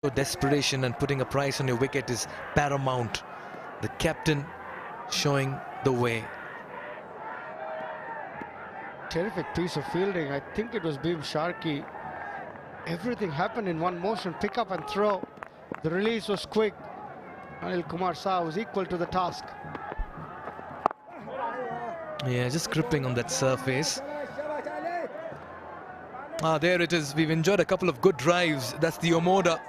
So desperation and putting a price on your wicket is paramount. The captain showing the way. Terrific piece of fielding. I think it was Beam Sharkey. Everything happened in one motion. Pick up and throw. The release was quick. Anil Kumar Saha was equal to the task. Yeah, just gripping on that surface. There it is. We've enjoyed a couple of good drives. That's the Omoda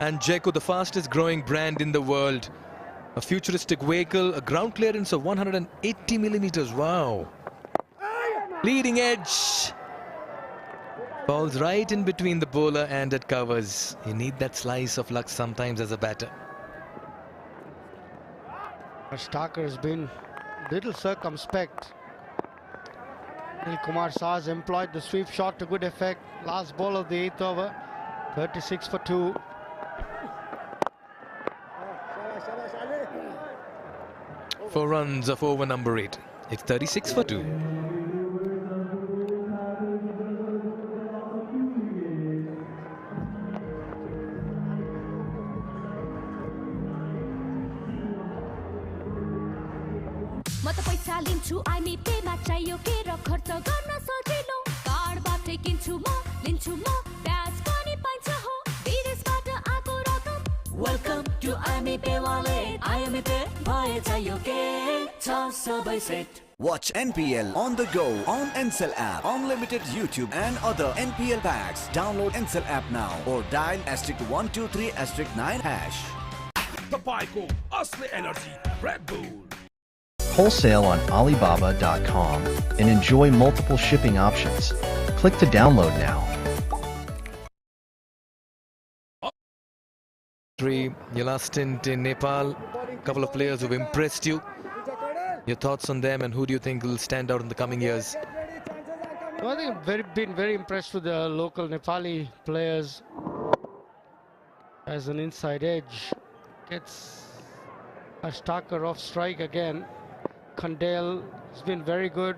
and Jeko, the fastest growing brand in the world. A futuristic vehicle, a ground clearance of 180 millimeters. Wow. Leading edge. Falls right in between the bowler and it covers. You need that slice of luck sometimes as a batter. Starker has been a little circumspect. Anil Kumar Saha has employed the sweep shot to good effect. Last ball of the 8th over. 36 for 2. Four runs of over number 8. It's 36 for 2. म त पैसा लिन्छु IME Pema चाहियो के र खर्च गर्न सजिलो कार्डबाटै किन्छु म लिन्छु म ब्याज पनि पाइन्छ हो विदेशबाट आको रकम वेलकम टु आइमी पे वालेट आइमी पे भए चाहियो के छ सबै set. Watch NPL on the go on Ncell app. Unlimited YouTube and other NPL packs. Download Ncell app now or dial *123*9 hash. Tapayko Asli Energy Red Bull. Wholesale on Alibaba.com and enjoy multiple shipping options. Click to download now. Your last stint in Nepal, a couple of players who've impressed you. Your thoughts on them and who do you think will stand out in the coming years? Well, I think I've been very impressed with the local Nepali players. As an inside edge, gets a Starker off strike again. Kandel has been very good.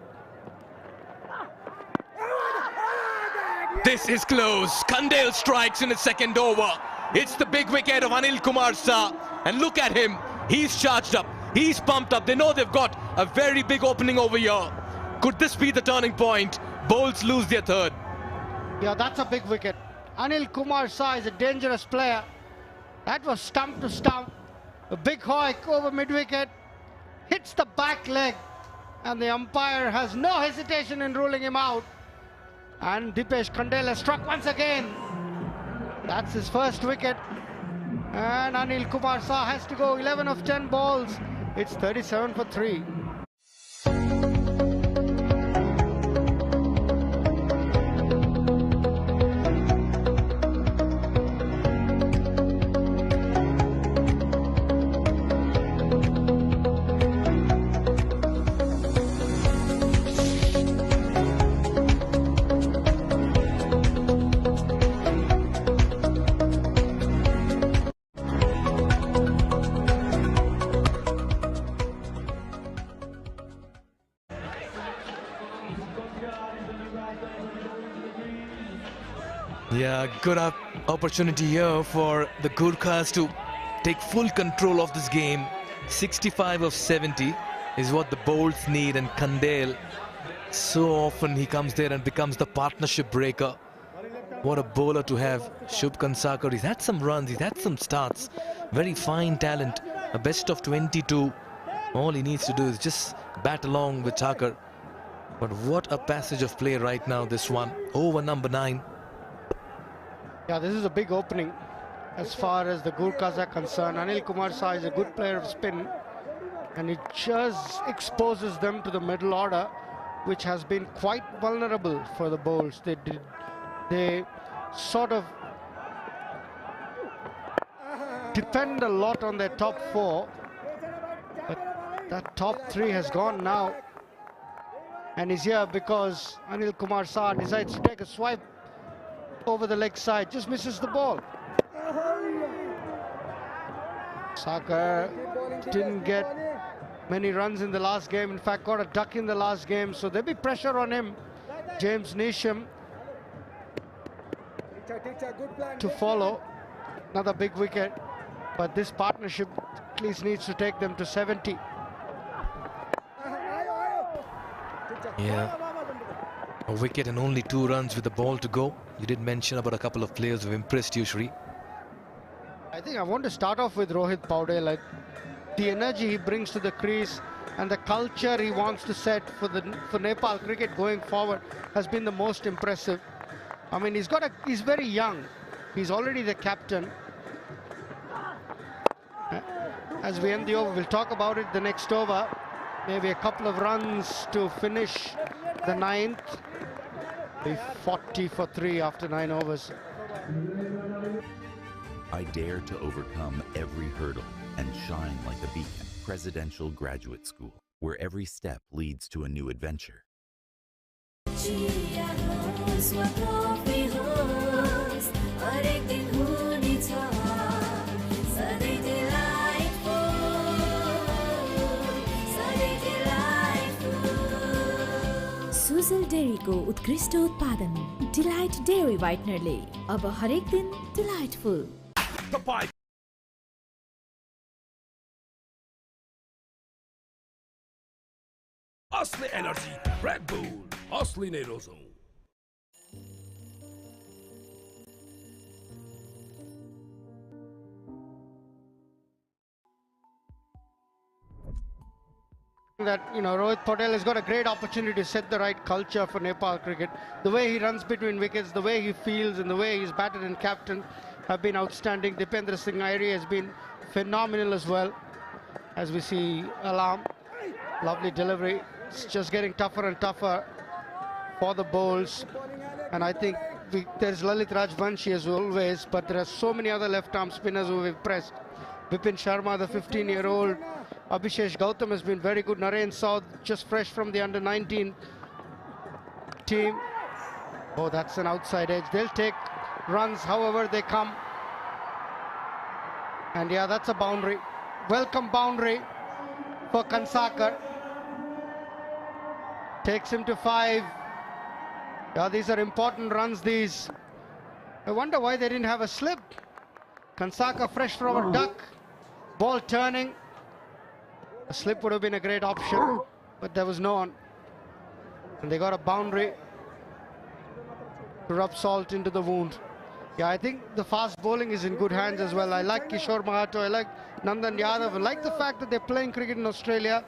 This is close. Kandel strikes in the second over. It's the big wicket of Anil Kumar Saha. And look at him. He's charged up. He's pumped up. They know they've got a very big opening over here. Could this be the turning point? Bowls lose their third. Yeah, that's a big wicket. Anil Kumar Saha is a dangerous player. That was stump to stump. A big hoik over mid-wicket. Hits the back leg. And the umpire has no hesitation in ruling him out. And Dipesh Kandel has struck once again. That's his first wicket. And Anil Kumar Saha has to go 11 of 10 balls. It's 37 for 3. Yeah, good opportunity here for the Gurkhas to take full control of this game. 65 of 70 is what the bowls need, and Kandel, so often he comes there and becomes the partnership breaker. What a bowler to have. Shubhman Sakar, he's had some runs, he's had some starts. Very fine talent, a best of 22. All he needs to do is just bat along with Sakar. But what a passage of play right now, this one. Over number 9. Yeah, this is a big opening as far as the Gurkhas are concerned. Anil Kumar Saha is a good player of spin, and it just exposes them to the middle order, which has been quite vulnerable for the bowls. They sort of depend a lot on their top 4, but that top 3 has gone now, and is here because Anil Kumar Saha decides to take a swipe over the leg side, just misses the ball. Sakar didn't get many runs in the last game, in fact got a duck in the last game, so there'll be pressure on him. James Neesham to follow. Another big wicket. But this partnership at least needs to take them to 70. Yeah. A wicket and only 2 runs with the ball to go. You did mention about a couple of players who impressed you, Shri. I think I want to start off with Rohit Paudel. Like the energy he brings to the crease and the culture he wants to set for Nepal cricket going forward has been the most impressive. I mean, he's very young. He's already the captain. As we end the over, we'll talk about it the next over. Maybe a couple of runs to finish the 9th. 40 for 3 after 9 overs. I dare to overcome every hurdle and shine like a beacon. Presidential Graduate School, where every step leads to a new adventure. Sujal डेयरीको उत्कृष्ट उत्पादन delight dairy व्हाइटनरले अब हरेक दिन delightful Tapai. Asli Energy, Red Bull, Asli Nerozone. That, you know, Rohit Paudel has got a great opportunity to set the right culture for Nepal cricket. The way he runs between wickets, the way he feels, and the way he's batted and captain have been outstanding. Dipendra Singh Airi has been phenomenal as well. As we see Alam, lovely delivery. It's just getting tougher and tougher for the bowls. And I think there's Lalit Rajvanshi as always, but there are so many other left-arm spinners who have impressed. Vipin Sharma, the 15-year-old. Abhishesh Gautam has been very good. Naren Saud, just fresh from the under-19 team. Oh, that's an outside edge. They'll take runs however they come. And yeah, that's a boundary. Welcome boundary for Kansakar. Takes him to 5. Yeah, these are important runs, these. I wonder why they didn't have a slip. Kansakar fresh from a duck. Ball turning. A slip would have been a great option, but there was no one. And they got a boundary to rub salt into the wound. Yeah, I think the fast bowling is in good hands as well. I like Kishore Mahato, I like Nandan Yadav. I like the fact that they're playing cricket in Australia,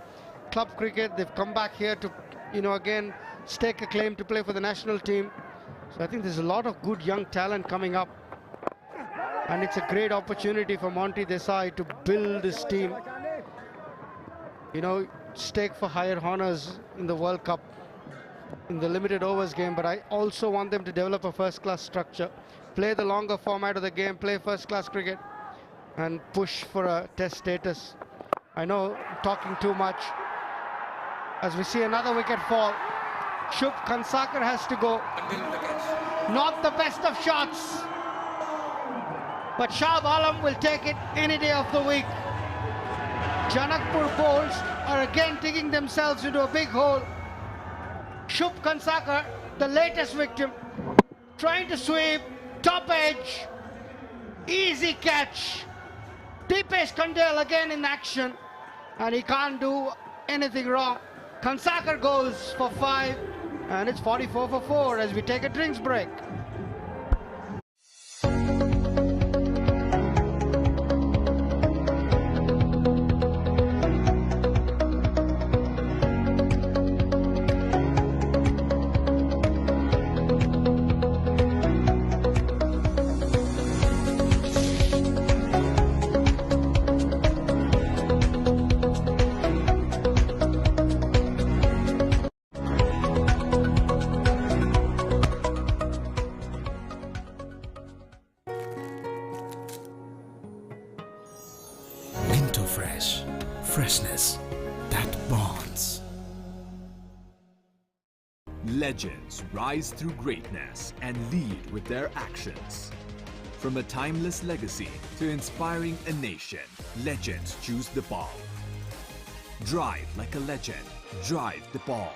club cricket. They've come back here to, you know, again, stake a claim to play for the national team. So I think there's a lot of good young talent coming up. And it's a great opportunity for Monty Desai to build this team. You know, stake for higher honors in the World Cup, in the limited overs game, but I also want them to develop a first-class structure, play the longer format of the game, play first-class cricket, and push for a test status. I know I'm talking too much. As we see another wicket fall, Shubh Kansakar has to go. Not the best of shots, but Shah Alam will take it any day of the week. Janakpur bowls are again digging themselves into a big hole. Shubh Kansakar, the latest victim, trying to sweep, top edge, easy catch. Deepesh Kandel again in action, and he can't do anything wrong. Kansakar goes for 5, and it's 44 for 4 as we take a drinks break. Fresh. Freshness that bonds. Legends rise through greatness and lead with their actions. From a timeless legacy to inspiring a nation, legends choose the ball. Drive like a legend. Drive the ball.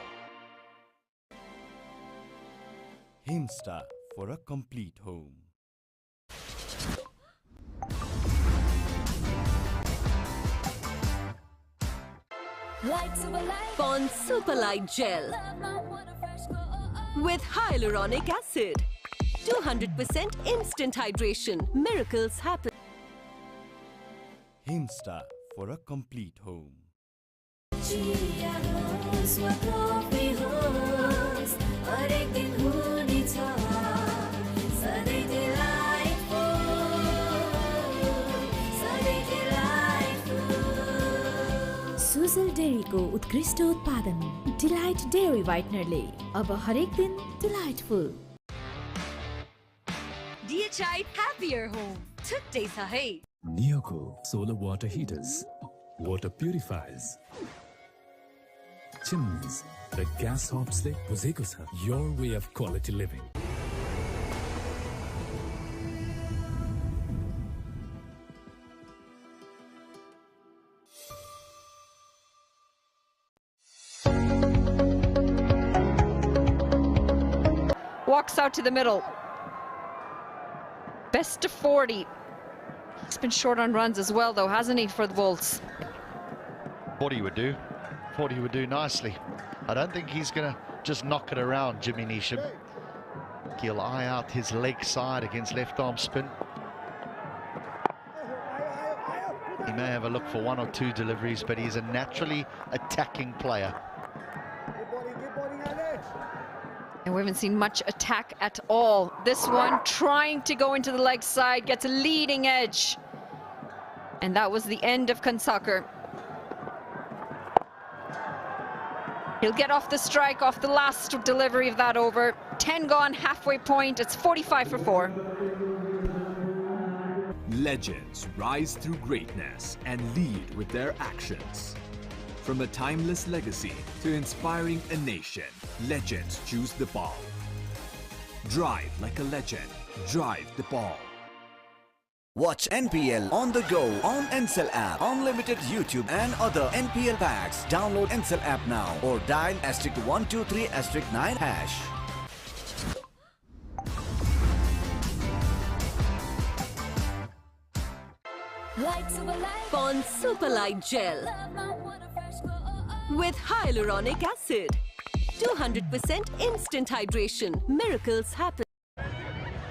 Himsta for a complete home. Pond Super Light Gel with hyaluronic acid. 200% instant hydration. Miracles happen. Himsta for a complete home. Sujal डेयरीको उत्कृष्ट उत्पादन delight dairy व्हाइटनरले अब हरेक दिन delightful DHI Happier Home. Today's है. Neoco solar water heaters, water purifiers, chimneys, the gas hobs le buzeko sa. Your way of quality living. Walks out to the middle. Best of 40. He's been short on runs as well, though, hasn't he, for the Bolts? 40 would do. 40 would do nicely. I don't think he's going to just knock it around, Jimmy Neesham. He'll eye out his leg side against left arm spin. He may have a look for one or two deliveries, but he's a naturally attacking player. And we haven't seen much attack at all. This one trying to go into the leg side, gets a leading edge. And that was the end of Kansakar. He'll get off the strike, off the last delivery of that over. 10 gone, halfway point. It's 45 for 4. Legends rise through greatness and lead with their actions. From a timeless legacy to inspiring a nation, legends choose the ball. Drive like a legend. Drive the ball. Watch NPL on the go on Ncell app, unlimited YouTube and other NPL packs. Download Ncell app now or dial *123*9#. Pond Super Light Gel with hyaluronic acid. 200% instant hydration. Miracles happen.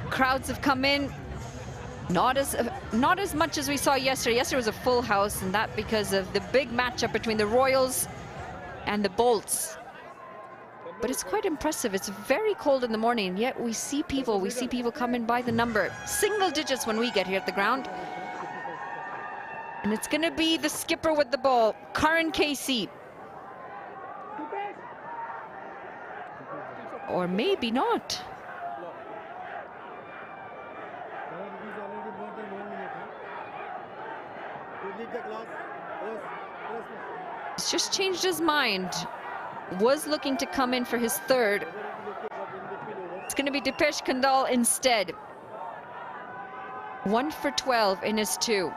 Crowds have come in. Not as much as we saw yesterday. Yesterday was a full house, and that because of the big matchup between the Royals and the Bolts. But it's quite impressive. It's very cold in the morning, and yet we see people come in by the number. Single digits when we get here at the ground. And it's going to be the skipper with the ball, Karan Casey. Or maybe not. He's just changed his mind. Was looking to come in for his third. It's going to be Dipesh Kandal instead. 1 for 12 in his 2.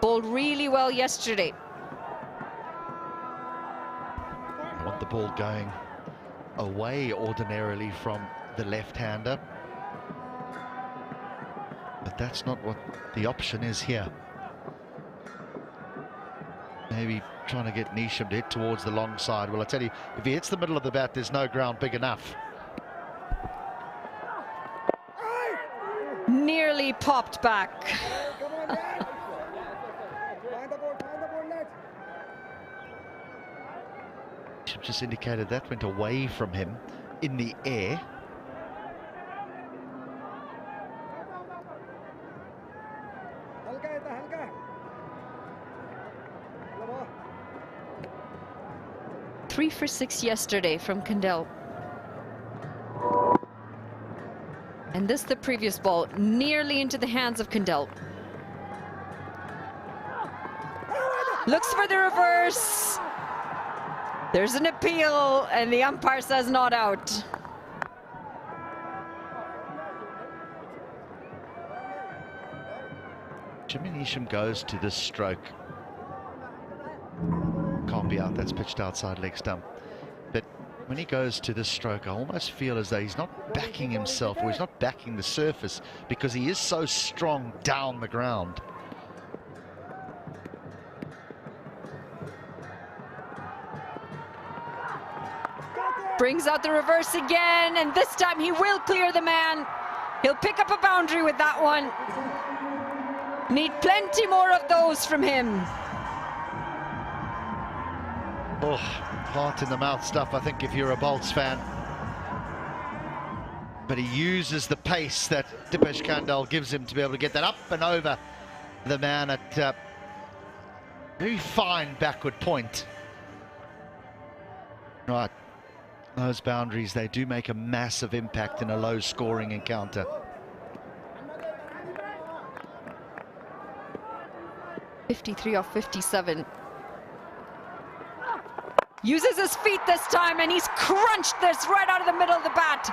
Bowled really well yesterday. I want the ball going away ordinarily from the left-hander. But that's not what the option is here. Maybe trying to get Neesham to hit towards the long side. Well, I tell you, if he hits the middle of the bat, there's no ground big enough. Nearly popped back. Just indicated that went away from him in the air. Three for 6 yesterday from Kandal. And this the previous ball, nearly into the hands of Kandal. Looks for the reverse. There's an appeal, and the umpire says not out. Jimmy Neesham goes to this stroke. Can't be out, that's pitched outside leg stump. But when he goes to this stroke, I almost feel as though he's not backing himself, or he's not backing the surface, because he is so strong down the ground. Brings out the reverse again, and this time he will clear the man. He'll pick up a boundary with that one. Need plenty more of those from him. Oh, heart in the mouth stuff, I think, if you're a Bolts fan. But he uses the pace that Dipesh Kandal gives him to be able to get that up and over the man at very fine backward point. Right, those boundaries, they do make a massive impact in a low-scoring encounter. 53 off 57. Uses his feet this time, and he's crunched this right out of the middle of the bat.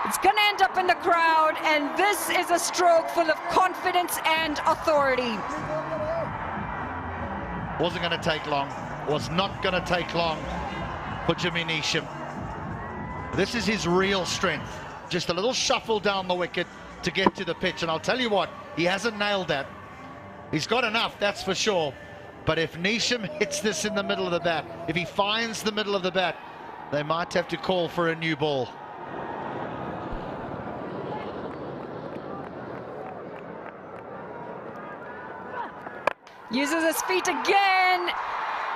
It's going to end up in the crowd, and this is a stroke full of confidence and authority. Wasn't going to take long. Was not going to take long for Jimmy Neesham. This is his real strength. Just a little shuffle down the wicket to get to the pitch, and I'll tell you what, he hasn't nailed that. He's got enough, that's for sure. But if Neesham hits this in the middle of the bat, if he finds the middle of the bat, they might have to call for a new ball. Uses his feet again.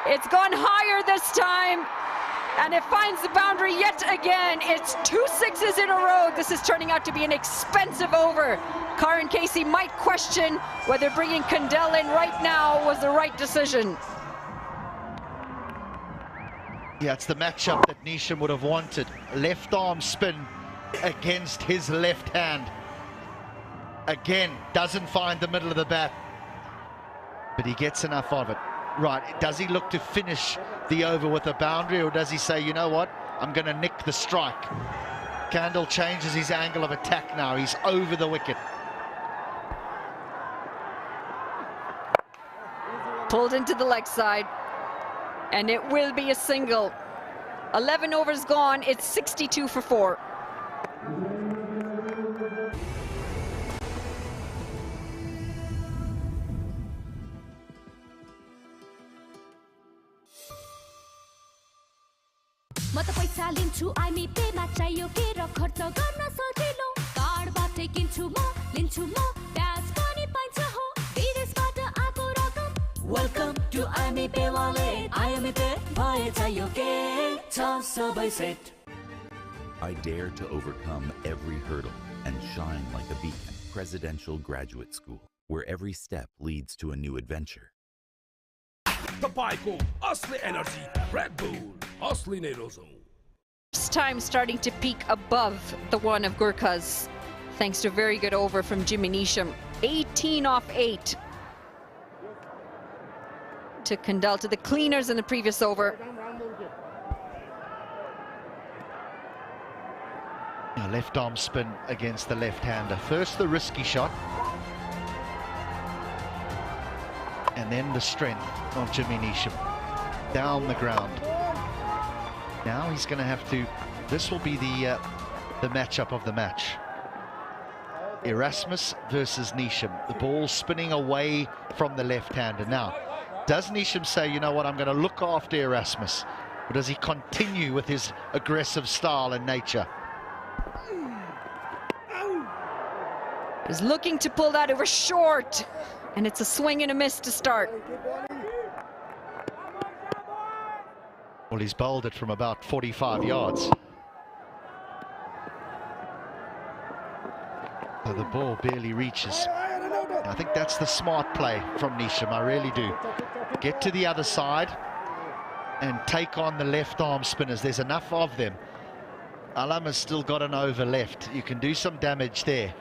It's gone higher this time, and it finds the boundary yet again. It's 2 sixes in a row. This is turning out to be an expensive over. Karan Casey might question whether bringing Kandal in right now was the right decision. Yeah, it's the matchup that Neesham would have wanted. Left arm spin against his left hand. Again, doesn't find the middle of the bat, but he gets enough of it. Right, does he look to finish the over with a boundary, or does he say, you know what, I'm going to nick the strike? Kandal changes his angle of attack now. He's over the wicket. Pulled into the leg side, and it will be a single. 11 overs gone, it's 62 for 4. म त पैसा लिन्छु IME Pema चाहियो के र खर्च गर्न सजिलो कार्डबाटै किन्छु म लिन्छु म ब्याज पनि पाइन्छ हो विदेशबाट आको रकम वेलकम टु आइमी पे वालेट आइमी पे भए चाहियो के छ सबै set I dare to overcome every hurdle and shine like a beacon. Presidential Graduate School, where every step leads to a new adventure. Tapayko, Asli Energy, Red Bull, Asli Nerozo. First time starting to peak above the one of Gurkhas, thanks to a very good over from Jimmy Neesham. 18 off 8. Took Kandal to the cleaners in the previous over. Left arm spin against the left-hander. First the risky shot, and then the strength of Jimmy Neesham down the ground. Now he's going to have to, this will be the matchup of the match. Erasmus versus Neesham. The ball spinning away from the left-hander. Now, does Neesham say, you know what, I'm going to look after Erasmus? Or does he continue with his aggressive style and nature? He's looking to pull that over short, and it's a swing and a miss to start. Well, he's bowled it from about 45 yards. So the ball barely reaches. I think that's the smart play from Neesham, I really do. Get to the other side and take on the left arm spinners. There's enough of them. Alam has still got an over left. You can do some damage there.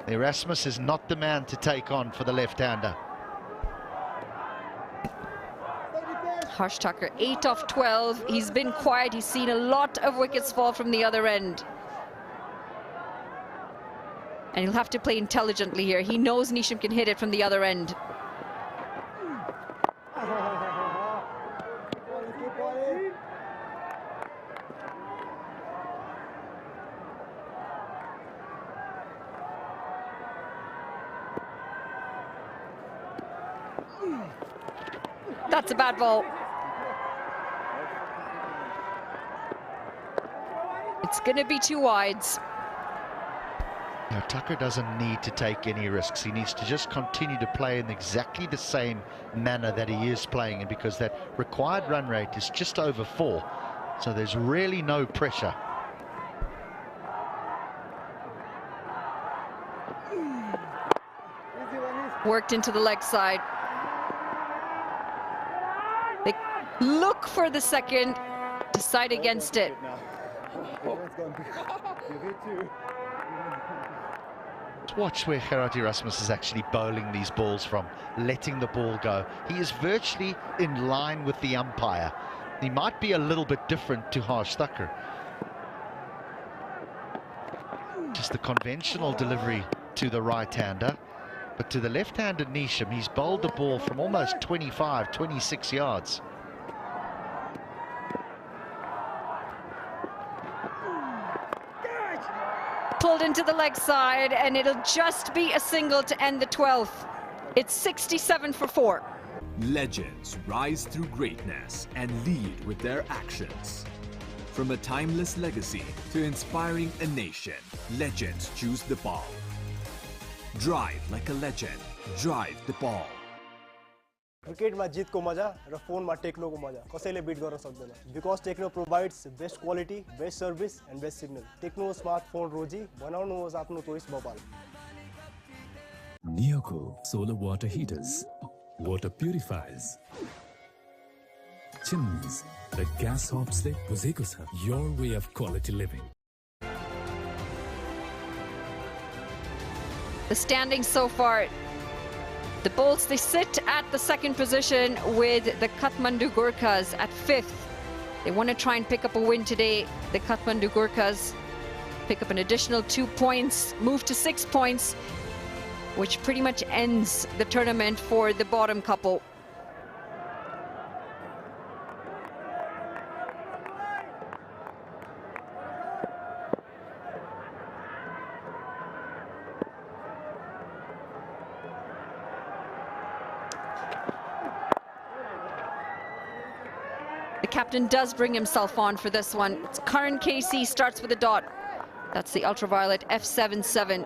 Erasmus is not the man to take on for the left-hander. Harsh Thakur, 8 off 12. He's been quiet. He's seen a lot of wickets fall from the other end. And he'll have to play intelligently here. He knows Neesham can hit it from the other end. That's a bad ball. going to be two wides. Now, Tucker doesn't need to take any risks. He needs to just continue to play in exactly the same manner that he is playing in, because that required run rate is just over 4. So there's really no pressure. Worked into the leg side. They look for the second, decide against it. Watch where Gerard Erasmus is actually bowling these balls from, letting the ball go. He is virtually in line with the umpire. He might be a little bit different to Harsh Thakur. Just the conventional delivery to the right-hander, but to the left-handed Nisham, he's bowled the ball from almost 25, 26 yards. Pulled into the leg side, and it'll just be a single to end the 12th. It's 67 for 4. Legends rise through greatness and lead with their actions. From a timeless legacy to inspiring a nation, legends choose the ball. Drive like a legend. Drive the ball. क्रिकेटमा जितको मजा र फोनमा टेक्नोको मजा कसैले beat गर्न सक्दैन because Tecno provides best quality best service and best signal Tecno smartphone रोजी बनाउनुहोस् आफ्नो चोइस Bhopal Neoco solar water heaters, water purifiers, chimneys र gas hobsले बुझेको छ your way of quality living. The standings so far, the Bolts, they sit at the second position with the Kathmandu Gurkhas at 5th. They want to try and pick up a win today. The Kathmandu Gurkhas pick up an additional 2 points, move to 6 points, which pretty much ends the tournament for the bottom couple. The captain does bring himself on for this one. It's Karan KC, starts with a dot. That's the ultraviolet F77.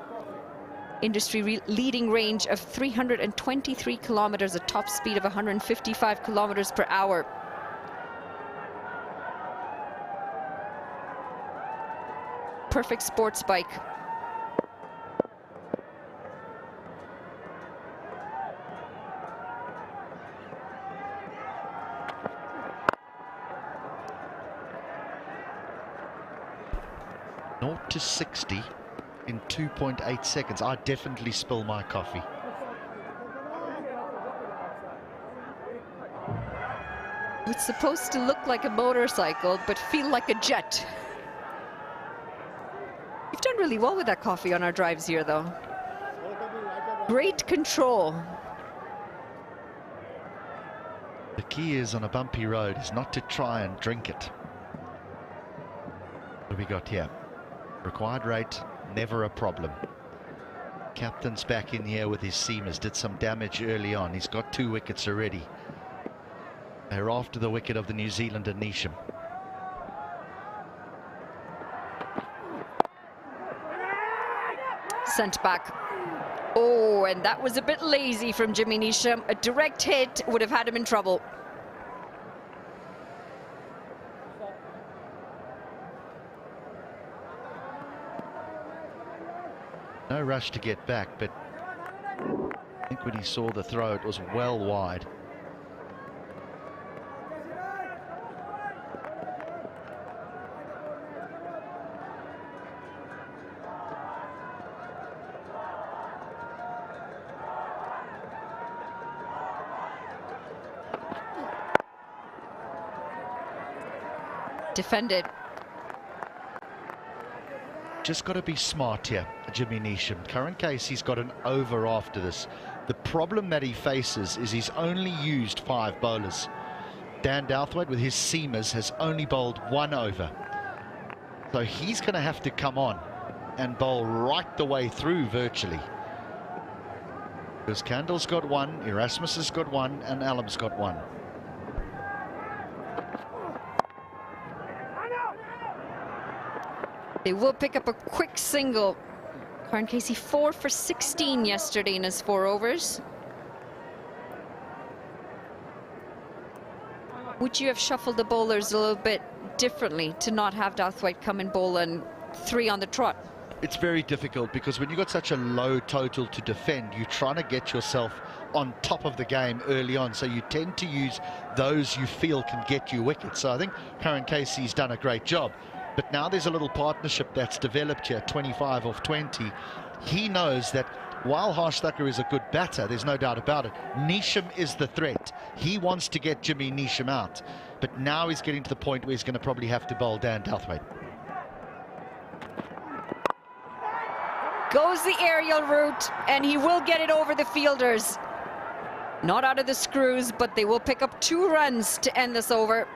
Industry leading range of 323 kilometers, a top speed of 155 kilometers per hour. Perfect sports bike. To 60 in 2.8 seconds. I definitely spill my coffee. It's supposed to look like a motorcycle, but feel like a jet. You've done really well with that coffee on our drives here, though. Great control. The key is on a bumpy road is not to try and drink it. What have we got here? Required rate, never a problem. Captain's back in here with his seamers, did some damage early on. He's got 2 wickets already. They're after the wicket of the New Zealander Nisham. Sent back. Oh, and that was a bit lazy from Jimmy Nisham. A direct hit would have had him in trouble. No rush to get back, but I think when he saw the throw, it was well wide. Defended. Just got to be smart here, Jimmy Nisham. Current case, he's got an over after this. The problem that he faces is he's only used 5 bowlers. Dan Douthwaite with his seamers has only bowled 1 over. So he's going to have to come on and bowl right the way through virtually. Because Kandal's got 1, Erasmus has got 1, and Alam's got 1. They will pick up a quick single. Karan Casey 4 for 16 yesterday in his 4 overs. Would you have shuffled the bowlers a little bit differently to not have Douthwaite come and bowl and 3 on the trot? It's very difficult because when you've got such a low total to defend, you're trying to get yourself on top of the game early on. So you tend to use those you feel can get you wickets. So I think Karan Casey's done a great job. But now there's a little partnership that's developed here, 25 off 20. He knows that while Harsh Thakur is a good batter, there's no doubt about it, Neesham is the threat. He wants to get Jimmy Neesham out. But now he's getting to the point where he's going to probably have to bowl Dan Douthwaite. Goes the aerial route, and he will get it over the fielders. Not out of the screws, but they will pick up 2 runs to end this over.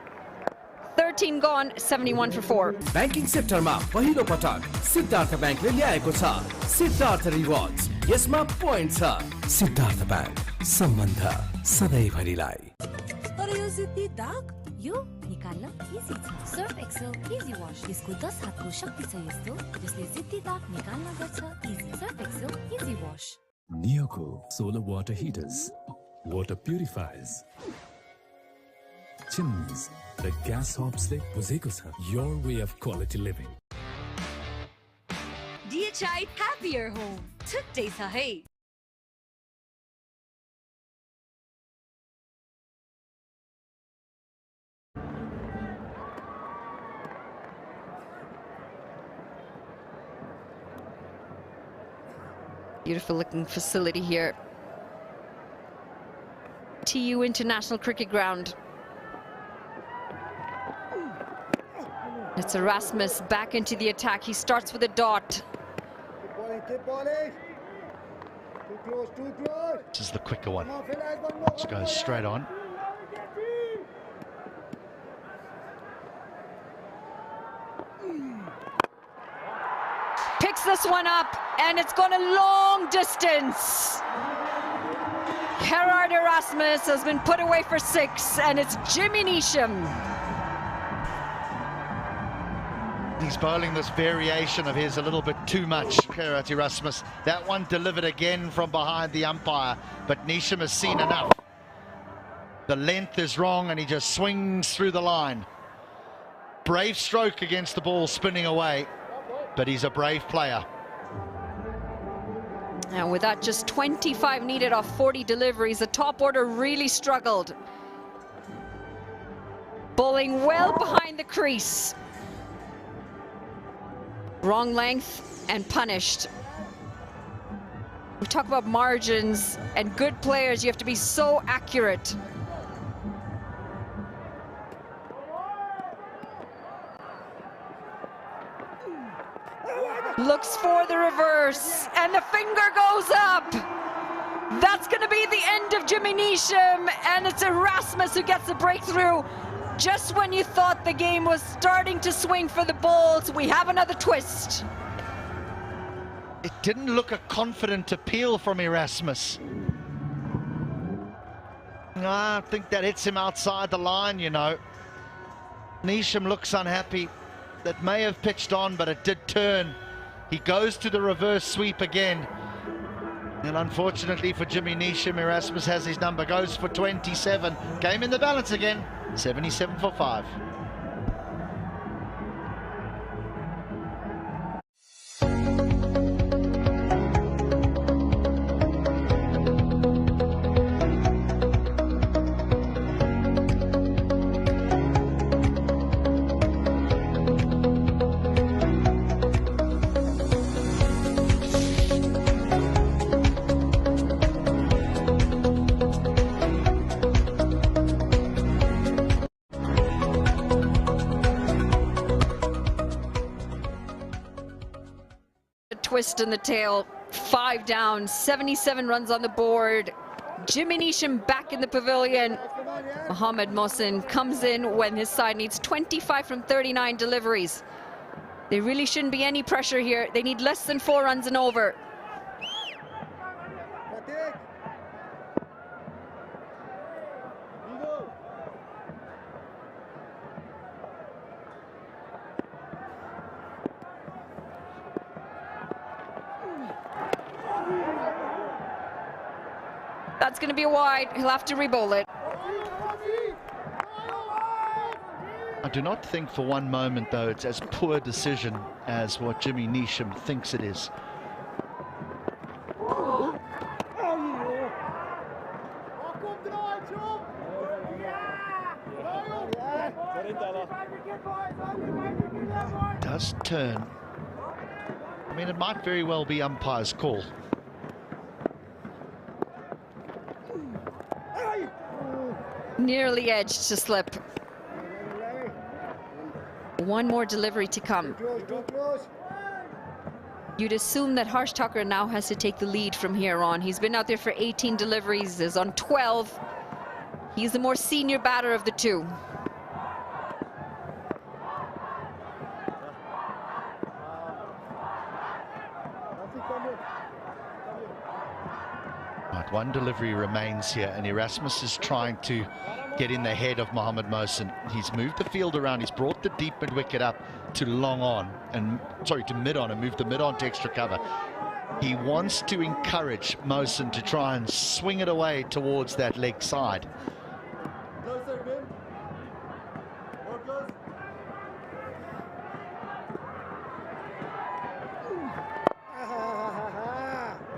13 gone, 71 for 4. Banking sector ma पहिलो पटक Siddharth bank ले ल्याएको छ Siddharth rewards यसमा point छ Siddharth bank सम्बन्ध सधैँभरिलाई तर यो जिद्दी दाग यो निकाल्न इजी छ सर्फ एक्सेल इजी वाश यसको 10 हातको शक्ति छ यस्तो जसले जिद्दी दाग निकाल्न गर्छ easy Surf Excel easy wash Neoco solar water heaters, water purifiers, chimneys, the gas hobsle बुझेको छ your way of quality living. DHI happier home छुट्टै छ है Beautiful looking facility here. TU International Cricket Ground. It's Erasmus back into the attack. He starts with a dot. Keep bowling. Too close, too close. This is the quicker one. Just goes straight on. Picks this one up, and it's gone a long distance. Gerard Erasmus has been put away for 6, and it's Jimmy Neesham. He's bowling this variation of his a little bit too much, Gerard Erasmus. That one delivered again from behind the umpire, but Neesham has seen enough. The length is wrong, and he just swings through the line. Brave stroke against the ball spinning away, but he's a brave player. And with that just 25 needed off 40 deliveries, the top order really struggled. Bowling well behind the crease. Wrong length and punished. We talk about margins and good players, you have to be so accurate. Looks for the reverse, and the finger goes up. That's going to be the end of Jimmy Neesham, and it's Erasmus who gets the breakthrough. Just when you thought the game was starting to swing for the Bulls, we have another twist. It didn't look a confident appeal from Erasmus. I think that hits him outside the line, you know. Neesham looks unhappy. That may have pitched on, but it did turn. He goes to the reverse sweep again. And unfortunately for Jimmy Neesham, Erasmus has his number, goes for 27. Game in the balance again, 77 for 5. Twist in the tail, 5 down, 77 runs on the board. Jimmy Neesham back in the pavilion. Mohammad Mohsin comes in when his side needs 25 from 39 deliveries. There really shouldn't be any pressure here. They need less than 4 runs and over. That's going to be a wide. He'll have to re-bowl it. I do not think for one moment, though, it's as poor a decision as what Jimmy Neesham thinks it is. Does turn. I mean, it might very well be umpire's call. Nearly edged to slip. One more delivery to come. You'd assume that Harsh Tucker now has to take the lead from here on. He's been out there for 18 deliveries, is on 12. He's the more senior batter of the two. Right, one delivery remains here, and Erasmus is trying to get in the head of Mohammed Mohsin. He's moved the field around. He's brought the deep mid wicket up to long on, and sorry, to mid on, and moved the mid on to extra cover. He wants to encourage Mohsin to try and swing it away towards that leg side.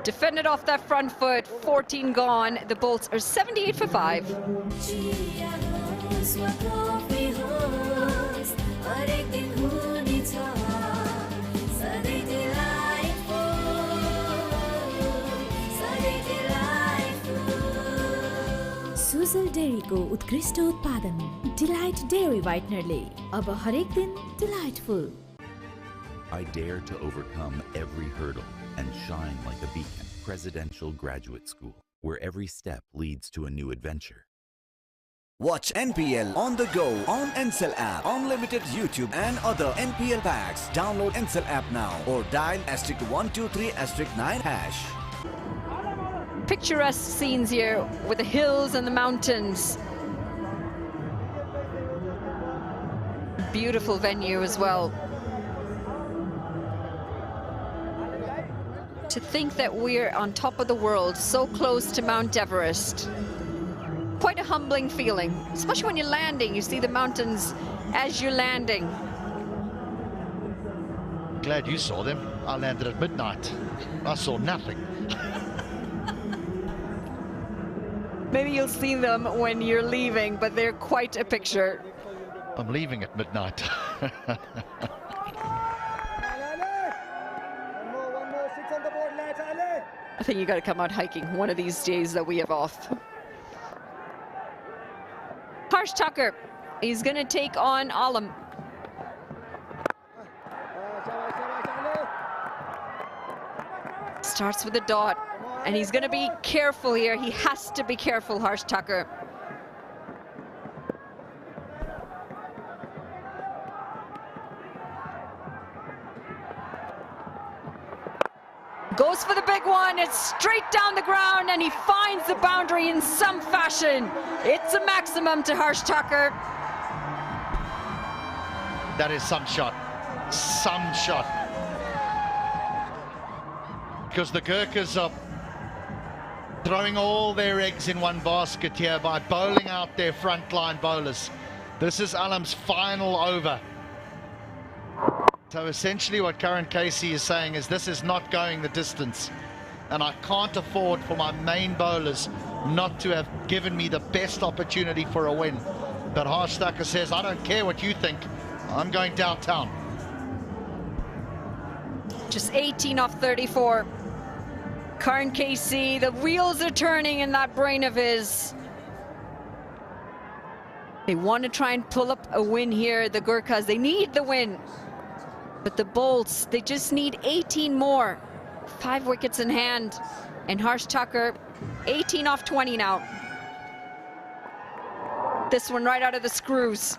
Defended off that front foot, 14 gone. The Bolts are 78 for 5. Sujal डेयरीको उत्कृष्ट उत्पादन delight dairy व्हाइटनरले अब हरेक दिन delightful. I dare to overcome every hurdle and shine like a beacon. Presidential Graduate School, where every step leads to a new adventure. Watch NPL on the go on Ncell app, unlimited YouTube and other NPL packs. Download Ncell app now or dial *123*9#. Picturesque scenes here with the hills and the mountains. Beautiful venue as well. To think that we're on top of the world, so close to Mount Everest. Quite a humbling feeling, especially when you're landing. You see the mountains as you're landing. Glad you saw them. I landed at midnight. I saw nothing. Maybe you'll see them when you're leaving, but they're quite a picture. I'm leaving at midnight. I think you got to come out hiking one of these days that we have off. Harsh Tucker, he's going to take on Alam. Starts with a dot, and he's going to be careful here. He has to be careful, Harsh Tucker. Goes for the big one, it's straight down the ground, and he finds the boundary in some fashion. It's a maximum to Harsh Tucker. That is some shot. Some shot. Because the Gurkhas are throwing all their eggs in one basket here by bowling out their frontline bowlers. This is Alam's final over. So essentially what Karan Casey is saying is this is not going the distance, and I can't afford for my main bowlers not to have given me the best opportunity for a win. But Harsh Tucker says, I don't care what you think, I'm going downtown. Just 18 off 34. Karan Casey, the wheels are turning in that brain of his. They want to try and pull up a win here, the Gurkhas. They need the win. But the Bolts, they just need 18 more. 5 wickets in hand. And Harsh Tucker, 18 off 20 now. This one right out of the screws.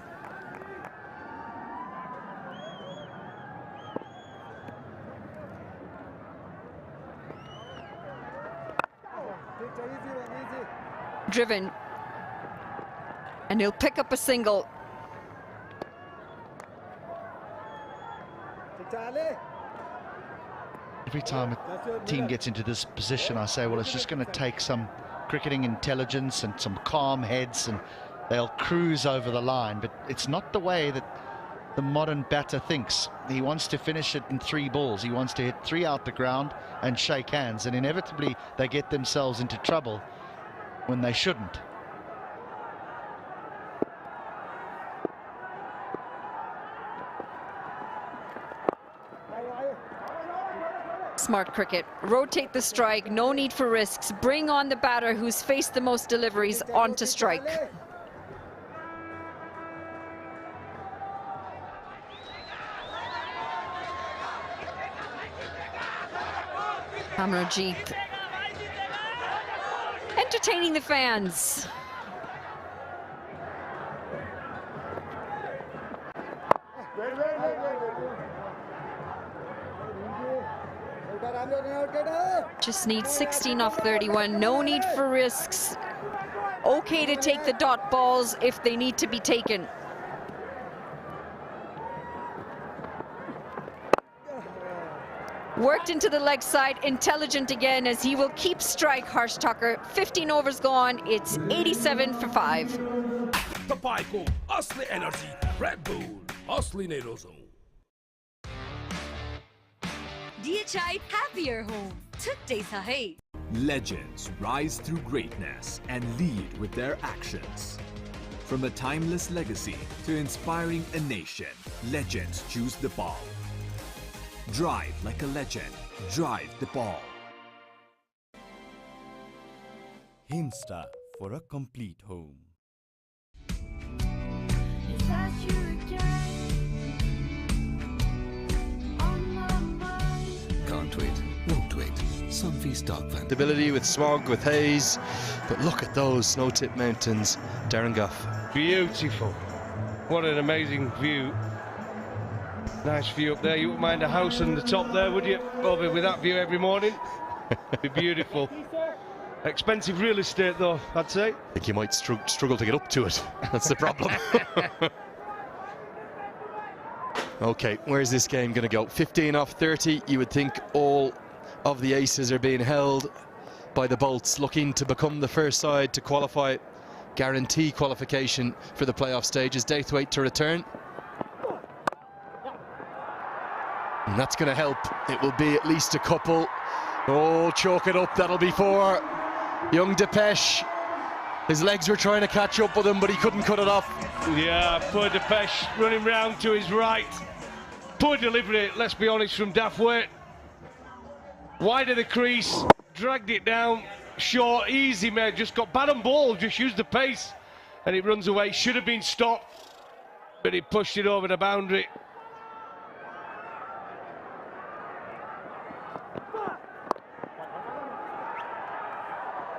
Driven. And he'll pick up a single. Every time a team gets into this position, I say, well, it's just going to take some cricketing intelligence and some calm heads, and they'll cruise over the line. But it's not the way that the modern batter thinks. He wants to finish it in 3 balls. He wants to hit 3 out the ground and shake hands, and inevitably they get themselves into trouble when they shouldn't. Smart cricket. Rotate the strike, no need for risks. Bring on the batter who's faced the most deliveries onto strike. Amrajit entertaining the fans. Just need 16 off 31, no need for risks. Okay to take the dot balls if they need to be taken. Worked into the leg side, intelligent again as he will keep strike, Harsh Tucker. 15 overs gone, it's 87 for 5. Tapay Asli Energy, Red Bull, Asli Nerozone. DHI Happier Home. Today sahi. Legends rise through greatness and lead with their actions. From a timeless legacy to inspiring a nation, legends choose the ball. Drive like a legend. Drive the ball. Himsta for a complete home. Can't wait, won't wait. Sunfeast Dog Van. Stability with smog, with haze, but look at those snow-tipped mountains. Darren Gough. Beautiful. What an amazing view. Nice view up there. You wouldn't mind a house on the top there, would you? Over with that view every morning. Be beautiful. Expensive real estate though, I'd say. I think you might struggle to get up to it. That's the problem. Okay, where's this game going to go? 15 off 30. You would think all of the aces are being held by the Bolts, looking to become the first side to qualify, guarantee qualification for the playoff stages. Daythwaite to return. And that's going to help. It will be at least a couple. Oh, choke it up. That'll be 4. Young Depeche. His legs were trying to catch up with him, but he couldn't cut it off. Yeah, poor Depeche running round to his right. Poor delivery, let's be honest, from Daythwaite. Wide of the crease, dragged it down, short, easy man, just got bad on ball, just used the pace, and it runs away. Should have been stopped, but he pushed it over the boundary.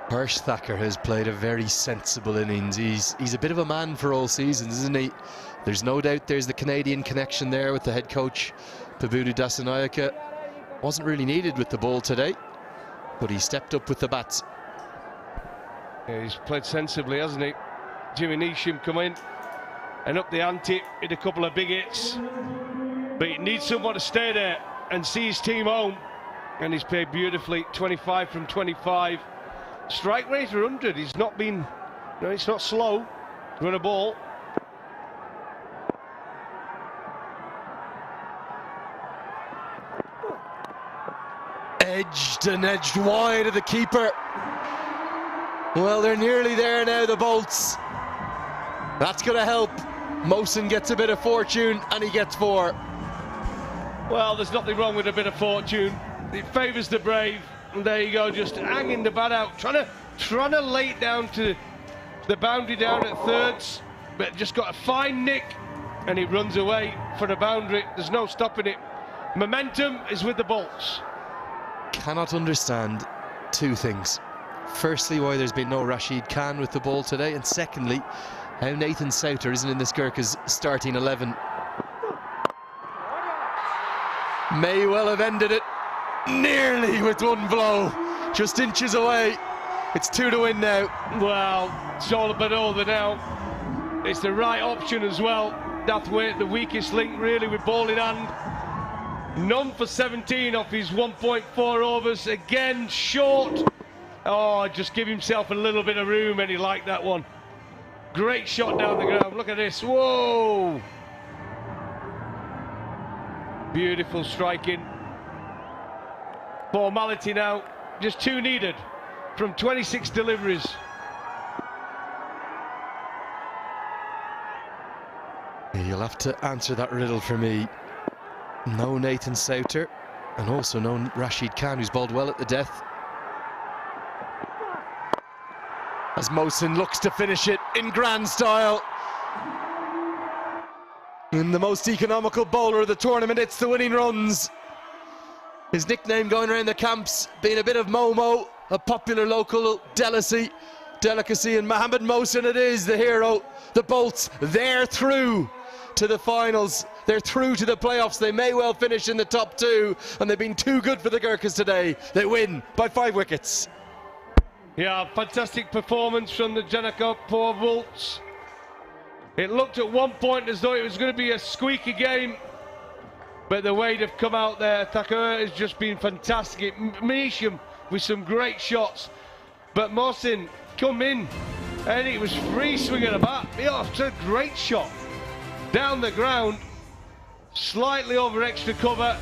Harsh Thacker has played a very sensible innings. He's a bit of a man for all seasons, isn't he? There's no doubt there's the Canadian connection there with the head coach, Pabudu Dasanayake. Wasn't really needed with the ball today, but he stepped up with the bats. Yeah, he's played sensibly, hasn't he? Jimmy Neesham come in and up the ante, hit a couple of big hits. But he needs someone to stay there and see his team home. And he's played beautifully, 25 from 25. Strike rate 100, he's not been, no, it's not slow. Run a ball. Edged wide of the keeper. Well, they're nearly there now, the Bolts. That's going to help. Mosen gets a bit of fortune and he gets 4. Well, there's nothing wrong with a bit of fortune. It favours the brave. And there you go, just hanging the bat out, trying to lay it down to the boundary down at thirds, but just got a fine nick, and it runs away for the boundary. There's no stopping it. Momentum is with the Bolts. Cannot understand 2 things. Firstly, why there's been no Rashid Khan with the ball today, and secondly, how Nathan Souter isn't in this Gurkha's starting 11. May well have ended it. Nearly with 1 blow, just inches away. It's 2 to win now. Well, it's all about over now. It's the right option as well. Daythwaite, the weakest link really with ball in hand. None for 17 off his 1.4 overs. Again, short Oh, just give himself a little bit of room, and he liked that one. Great shot down the ground. Look at this. Whoa! Beautiful striking. Formality now. Just 2 needed from 26 deliveries. You'll have to answer that riddle for me. No Nathan Souter, and also no Rashid Khan, who's bowled well at the death. As Mohsin looks to finish it in grand style. And the most economical bowler of the tournament, it's the winning runs. His nickname going around the camps being a bit of Momo, a popular local delicacy, and Mohammed Mohsin it is, the hero. The Bolts, they're through to the finals. They're through to the playoffs. They may well finish in the top 2, and they've been too good for the Gurkhas today. They win by 5 wickets. Yeah, fantastic performance from the Janakot Bolts. It looked at one point as though it was going to be a squeaky game, but the way they've come out there, Thakur has just been fantastic. Meesham with some great shots, but Mohsin come in and it was free swinging a bat. Yeah, it's a great shot down the ground, slightly over extra cover,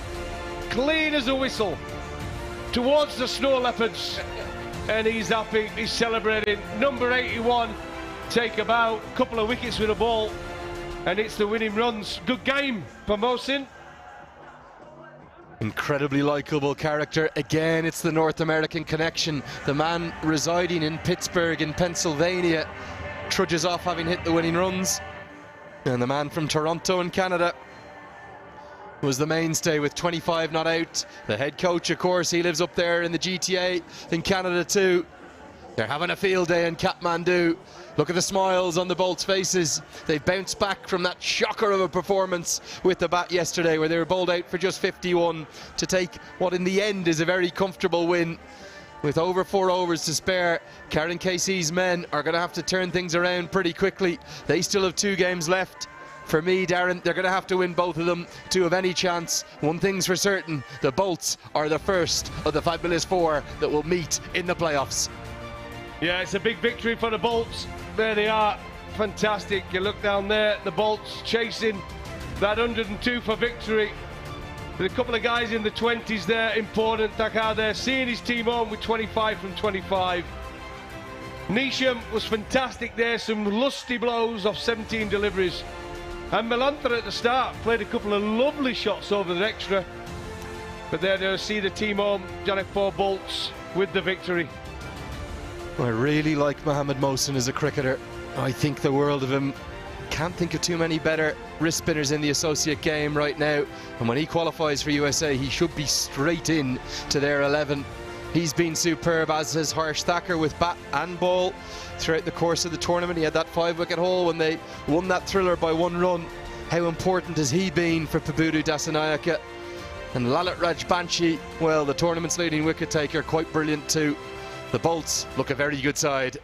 clean as a whistle towards the Snow Leopards, and he's happy, he's celebrating. Number 81 take about a couple of wickets with a ball, and it's the winning runs. Good game for Mohsin. Incredibly likeable character. Again, it's the North American connection. The man residing in Pittsburgh in Pennsylvania trudges off having hit the winning runs. And the man from Toronto in Canada was the mainstay with 25 not out. The head coach, of course, he lives up there in the GTA in Canada too. They're having a field day in Kathmandu. Look at the smiles on the Bolts' faces. They've bounced back from that shocker of a performance with the bat yesterday, where they were bowled out for just 51 to take what in the end is a very comfortable win. With over 4 overs to spare, Karen Casey's men are going to have to turn things around pretty quickly. They still have 2 games left. For me, Darren, they're going to have to win both of them to have any chance. One thing's for certain, the Bolts are the first of the fabulous 4 that will meet in the playoffs. Yeah, it's a big victory for the Bolts. There they are, fantastic. You look down there, the Bolts chasing that 102 for victory. With a couple of guys in the 20s there, important. Thakur there, seeing his team on with 25 from 25. Neesham was fantastic there, some lusty blows off 17 deliveries. And Melanthra at the start played a couple of lovely shots over the extra. But there to see the team on, Janakpur Bolts with the victory. I really like Mohammed Mohsin as a cricketer. I think the world of him. Can't think of too many better wrist spinners in the associate game right now. And when he qualifies for USA, he should be straight in to their 11. He's been superb, as has Harsh Thakur with bat and ball throughout the course of the tournament. He had that 5-wicket haul when they won that thriller by 1 run. How important has he been for Pabudu Dasanayake? And Lalit Rajbanshi, well, the tournament's leading wicket taker, quite brilliant too. The Bolts look a very good side.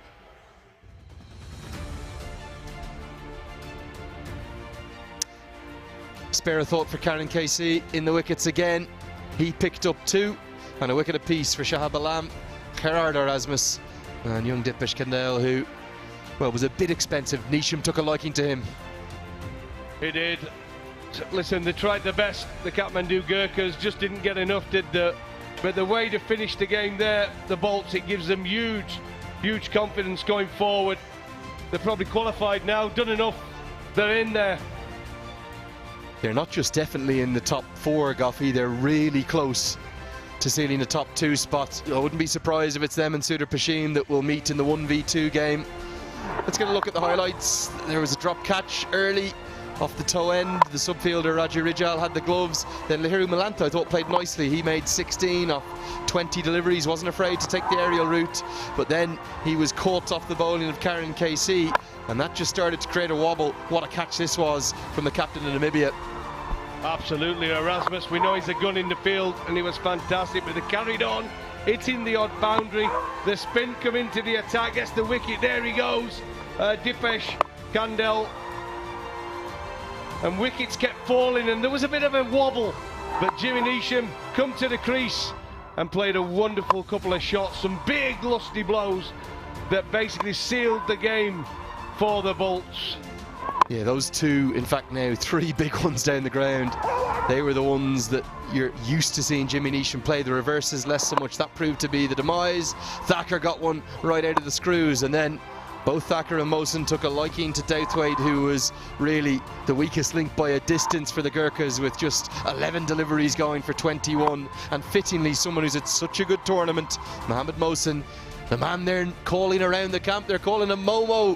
Spare a thought for Karen KC in the wickets again. He picked up 2 and a wicket apiece for Shahab Alam, Gerard Erasmus and young Dipesh Kandel, who, well, was a bit expensive. Neesham took a liking to him. He did. Listen, they tried their best. The Kathmandu Gurkhas just didn't get enough, did they? But the way to finish the game there, the Bolts, it gives them huge confidence going forward. They're probably qualified now, done enough. They're in there. They're not just definitely in the top 4, Goffey, they're really close to sealing the top 2 spots. I wouldn't be surprised if it's them and Sudhir Pashim that will meet in the 1v2 game. Let's get a look at the highlights. There was a drop catch early off the toe end. The subfielder Raja Rijal had the gloves. Then Lahiru Malantha, I thought, played nicely. He made 16 off 20 deliveries, wasn't afraid to take the aerial route, but then he was caught off the bowling of Karen KC, and that just started to create a wobble. What a catch this was from the captain of Namibia. Absolutely, Erasmus, we know he's a gun in the field, and he was fantastic, but they carried on, hitting the odd boundary. The spin come into the attack, gets the wicket, there he goes. Dipesh Kandel. And wickets kept falling, and there was a bit of a wobble, but Jimmy Neesham come to the crease and played a wonderful couple of shots, some big lusty blows that basically sealed the game for the Bolts. Yeah, those two, in fact now 3 big ones down the ground, they were the ones that you're used to seeing Jimmy Neesham play. The reverses, less so much. That proved to be the demise. Thacker got one right out of the screws, and then both Thacker and Mosen took a liking to Douthwaite, who was really the weakest link by a distance for the Gurkhas, with just 11 deliveries going for 21. And fittingly, someone who's had such a good tournament, Mohammed Mosen, the man they're calling around the camp, they're calling him Momo.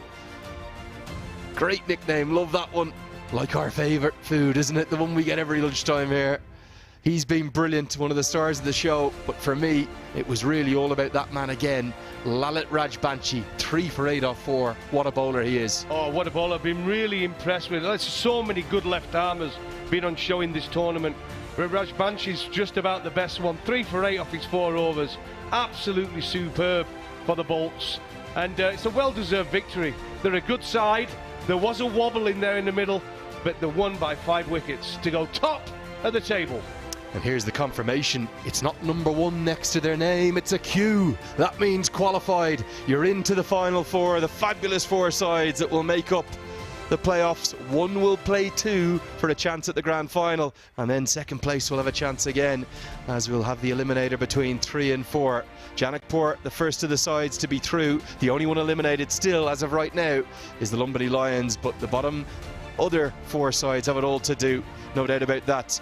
Great nickname, love that one. Like our favourite food, isn't it? The one we get every lunchtime here. He's been brilliant, one of the stars of the show, but for me, it was really all about that man again, Lalit Rajbanshi, 3 for 8 off 4. What a bowler he is. Oh, what a bowler. I've been really impressed with. There's so many good left-armers been on show in this tournament. But Rajbanshi's just about the best one. 3 for 8 off his 4 overs. Absolutely superb for the Bolts. And it's a well-deserved victory. They're a good side. There was a wobble in there in the middle, but they won by 5 wickets to go top of the table. And here's the confirmation. It's not number 1 next to their name, it's a Q. That means qualified. You're into the final 4, the fabulous 4 sides that will make up the playoffs. 1 will play 2 for a chance at the grand final, and then second place will have a chance again, as we'll have the eliminator between 3 and 4. Janakpur, the first of the sides to be through. The only one eliminated still, as of right now, is the Lumbini Lions, but the bottom other 4 sides have it all to do, no doubt about that.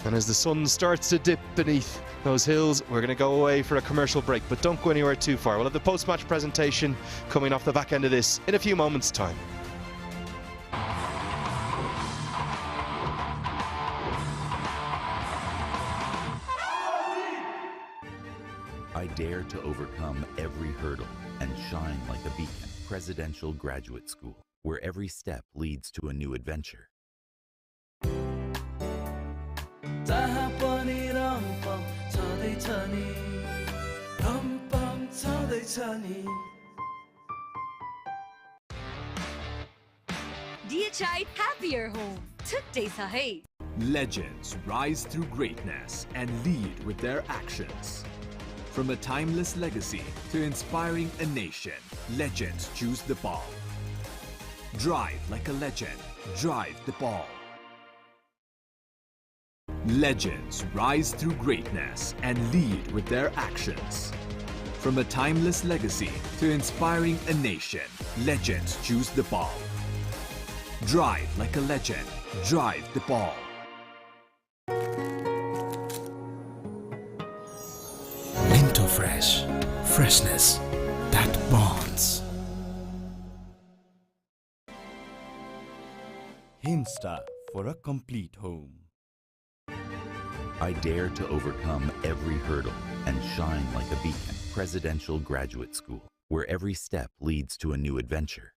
And as the sun starts to dip beneath those hills, we're going to go away for a commercial break, but don't go anywhere too far. We'll have the post-match presentation coming off the back end of this in a few moments' time. I dare to overcome every hurdle and shine like a beacon. Presidential Graduate School, where every step leads to a new adventure. DHI Happier Home. Today sahi. Legends rise through greatness and lead with their actions. From a timeless legacy to inspiring a nation, legends choose the ball. Drive like a legend. Drive the ball. Legends rise through greatness and lead with their actions. From a timeless legacy to inspiring a nation, legends choose the ball. Drive like a legend. Drive the ball. Minto Fresh. Freshness that bonds. Himstar for a complete home. I dare to overcome every hurdle and shine like a beacon. Presidential Graduate School, where every step leads to a new adventure.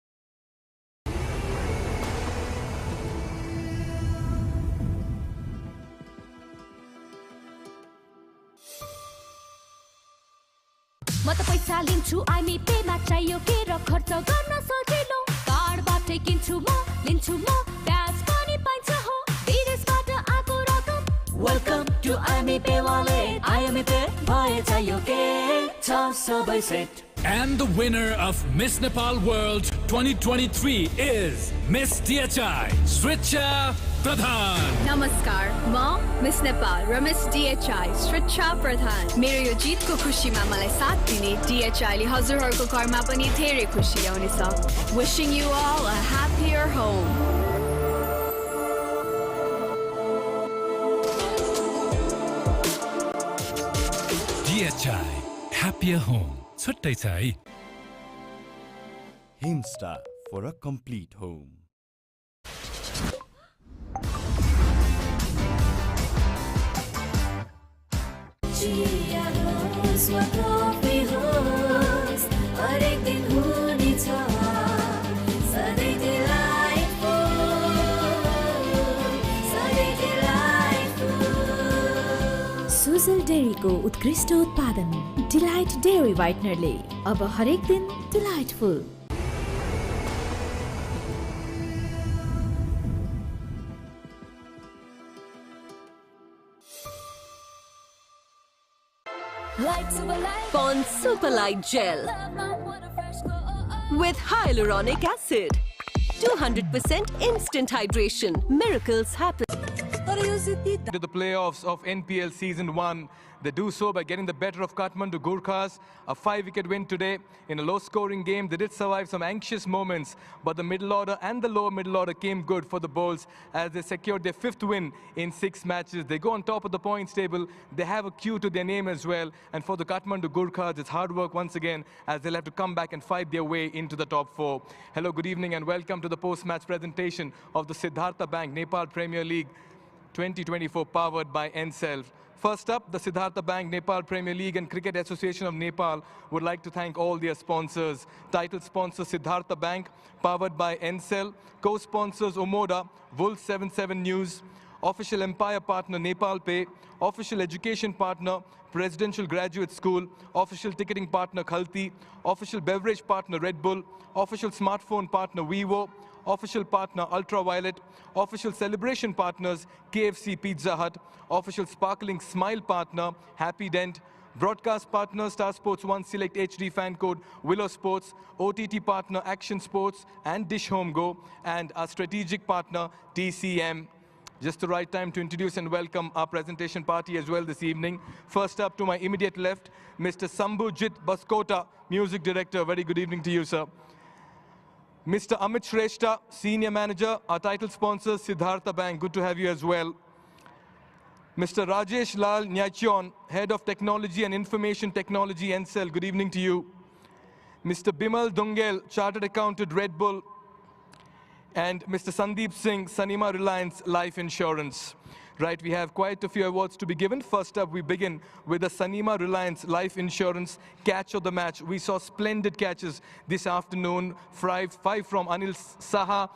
म त पैसा लिन्छु IME Pema चाहियो के र खर्च गर्न सजिलो कार्डबाटै किन्छु म लिन्छु म ब्याज पनि पाइन्छ हो विदेशबाट आएको रकम वेलकम टु आइमी पे वालेट आइमी पे भए चाहियो के छ सबै set. And the winner of Miss Nepal World 2023 is Miss DHI, Sricha Pradhan. नमस्कार, म मिस नेपाल र मिस DHI श्रिचा प्रधान. मेरो यो जितको खुसीमा मलाई साथ दिने DHI ले हजुरहरूको घरमा पनि धेरै खुसी ल्याउनेछ. Wishing you all a happier home. DHI, happier home. छुट्टै छ है. Himstar for a complete home. Sujal डेयरीको उत्कृष्ट उत्पादन डिलाइट डेयरी व्हाइटनरले अब हरेक दिन delightful. Light Super Light. Pond's Super Light Gel. With hyaluronic acid. 200% instant hydration. Miracles happen. To the playoffs of NPL Season 1. They do so by getting the better of Kathmandu Gurkhas. A 5-wicket win today in a low-scoring game. They did survive some anxious moments, but the middle order and the lower middle order came good for the Bulls as they secured their 5th win in 6 matches. They go on top of the points table. They have a Q to their name as well. And for the Kathmandu Gurkhas, it's hard work once again as they'll have to come back and fight their way into the top 4. Hello, good evening, and welcome to the post-match presentation of the Siddhartha Bank Nepal Premier League 2024 powered by Ncell. First up, the Siddhartha Bank Nepal Premier League and Cricket Association of Nepal would like to thank all their sponsors. Title sponsor Siddhartha Bank, powered by Ncell. Co-sponsors Omoda, Wolf 77 News. Official Empire partner Nepal Pay. Official education partner Presidential Graduate School. Official ticketing partner Khalti. Official beverage partner Red Bull. Official smartphone partner Vivo. Official partner Ultraviolet, official celebration partners KFC Pizza Hut, official sparkling smile partner Happy Dent, broadcast partner Star Sports 1 Select HD fan code Willow Sports, OTT partner Action Sports and Dish Home Go, and our strategic partner TCM. Just the right time to introduce and welcome our presentation party as well this evening. First up to my immediate left, Mr. Sambhujit Baskota, Music Director. Very good evening to you, sir. Mr. Amit Shrestha, Senior Manager, our title sponsor, Siddhartha Bank. Good to have you as well. Mr. Rajesh Lal Nyachyon, Head of Technology and Information Technology, Ncell. Good evening to you. Mr. Bimal Dungel, Chartered Accountant, Red Bull. And Mr. Sandeep Singh, Sanima Reliance Life Insurance. Right, we have quite a few awards to be given. First up, we begin with the Sanima Reliance Life Insurance Catch of the Match. We saw splendid catches this afternoon. Five from Anil Saha.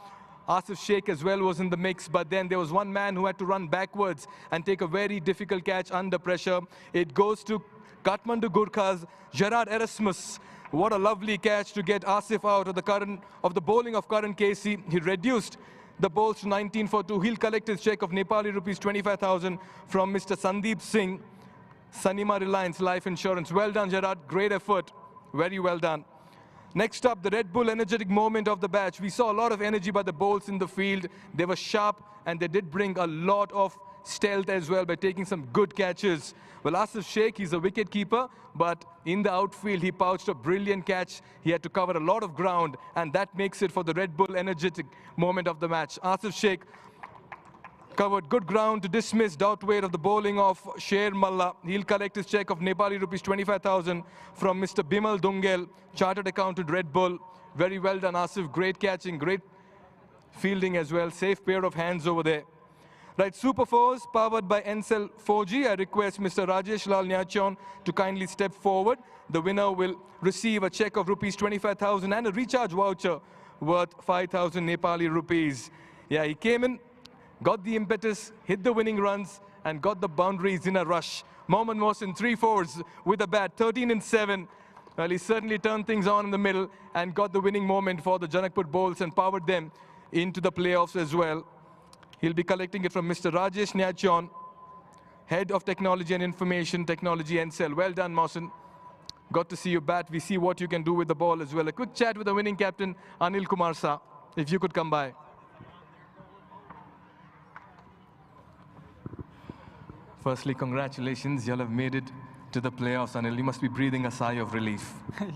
Asif Sheikh as well was in the mix, but then there was one man who had to run backwards and take a very difficult catch under pressure. It goes to Kathmandu Gurkhas, Gerard Erasmus. What a lovely catch to get Asif out of the bowling of Karan Casey. He reduced the bowls to 19 for 2. He'll collect his check of Nepali rupees 25,000 from Mr. Sandeep Singh, Sanima Reliance Life Insurance. Well done, Gerard. Great effort. Very well done. Next up, the Red Bull energetic moment of the batch. We saw a lot of energy by the bowls in the field. They were sharp, and they did bring a lot of stealth as well by taking some good catches. Well, Asif Sheikh, he's a wicket keeper, but in the outfield, he pouched a brilliant catch. He had to cover a lot of ground, and that makes it for the Red Bull energetic moment of the match. Asif Sheikh covered good ground to dismiss doubt weight of the bowling of Sher Malla. He'll collect his check of Nepali rupees 25,000 from Mr. Bimal Dungel, Chartered Accountant, Red Bull. Very well done, Asif. Great catching, great fielding as well. Safe pair of hands over there. Right, Super 4s powered by Ncell 4G. I request Mr. Rajesh Lal Nyachyon to kindly step forward. The winner will receive a check of rupees 25,000 and a recharge voucher worth 5,000 Nepali rupees. Yeah, he came in, got the impetus, hit the winning runs, and got the boundaries in a rush. Mohammad Mohsin, 3 fours with a bat, 13 and 7. Well, he certainly turned things on in the middle and got the winning moment for the Janakpur Bowls and powered them into the playoffs as well. He'll be collecting it from Mr. Rajesh Nyachyon, Head of Technology and Information Technology, Ncell. Well done, Mohsin. Got to see you bat. We see what you can do with the ball as well. A quick chat with the winning captain, Anil Kumar Sa, if you could come by. Firstly, congratulations. You'll have made it to the playoffs, Anil. You must be breathing a sigh of relief.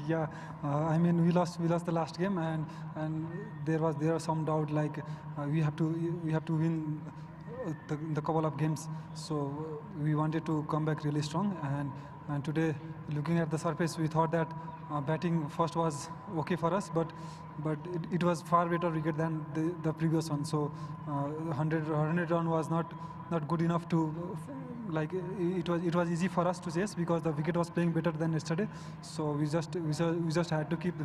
Yeah, I mean, we lost the last game, and there was some doubt, like we have to win the couple of games. So we wanted to come back really strong, and today, looking at the surface, we thought that batting first was okay for us, but it was far better wicket than the previous one. So 100 run was not good enough to, like, it was easy for us to chase because the wicket was playing better than yesterday. So we just had to keep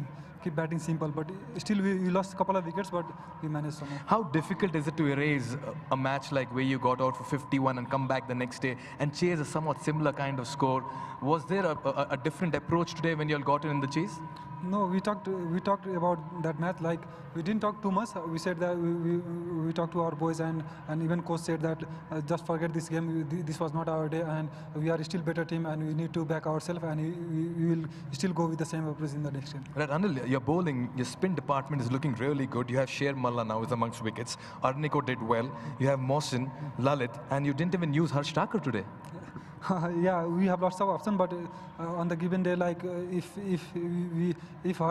batting simple. But still we lost a couple of wickets, but we managed somehow. How difficult is it to erase a match like where you got out for 51 and come back the next day and chase a somewhat similar kind of score? Was there a different approach today when you all got in the chase? No, we talked about that match. Like, we didn't talk too much. We said that we talked to our boys, and even coach said that just forget this game. This was not our day, and we are still better team, and we need to back ourselves, and we will still go with the same approach in the next game. Right, Anil, your bowling, your spin department is looking really good. You have Sher Malla now is amongst wickets. Arniko did well. You have Mohsin, Lalit, and you didn't even use Harsh Thakur today. Yeah, we have lots of options, but on the given day, like if